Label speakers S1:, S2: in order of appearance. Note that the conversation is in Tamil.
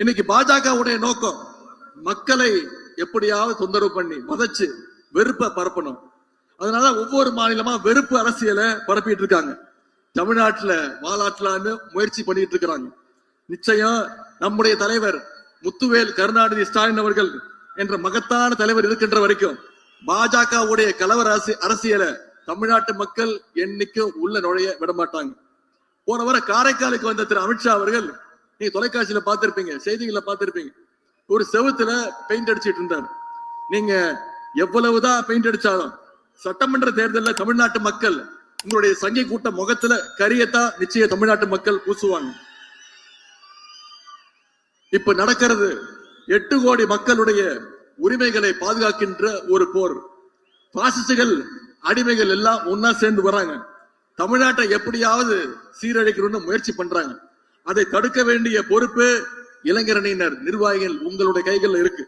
S1: இன்னைக்கு பாஜகவுடைய நோக்கம் மக்களை எப்படியாவது தொந்தரவு பண்ணி வதச்சு வெறுப்பை பரப்பணும். அதனால ஒவ்வொரு மாநிலமா வெறுப்பு அரசியலை பரப்பிட்டு இருக்காங்க. தமிழ்நாட்டுல வாலாட்டலான்னு முயற்சி பண்ணிட்டு இருக்கிறாங்க. நிச்சயம் நம்முடைய தலைவர் முத்துவேல் கருணாநிதி ஸ்டாலின் அவர்கள் என்ற மகத்தான தலைவர் இருக்கின்ற வரைக்கும் பாஜகவுடைய கலவர அரசியலை தமிழ்நாட்டு மக்கள் என்னைக்கும் உள்ள நுழைய விட மாட்டாங்க. போன வார காரைக்காலுக்கு வந்த திரு அமித்ஷா அவர்கள், நீங்க தொலைக்காட்சியில பார்த்திருப்பீங்க, செய்திகளை பார்த்திருப்பீங்க, ஒரு செவுத்துல பெயிண்ட் அடிச்சிட்டு இருந்தார். நீங்க எவ்வளவுதான் பெயிண்ட் அடிச்சாலும் சட்டமன்ற தேர்தலில் தமிழ்நாட்டு மக்கள் உங்களுடைய சங்கி கூட்ட முகத்துல கரியத்தான் நிச்சயம் தமிழ்நாட்டு மக்கள் பூசுவாங்க. இப்ப நடக்கிறது 8 கோடி மக்களுடைய உரிமைகளை பாதுகாக்கின்ற ஒரு போர். பாசிஸ்டுகள் அடிமைகள் எல்லாம் ஒன்னா சேர்ந்து வராங்க. தமிழ்நாட்டை எப்படியாவது சீரழிக்கணும்னு முயற்சி பண்றாங்க. அதை தடுக்க வேண்டிய பொறுப்பு இளைஞரணியினர், நிர்வாகிகள் உங்களுடைய கைகள் இருக்கு.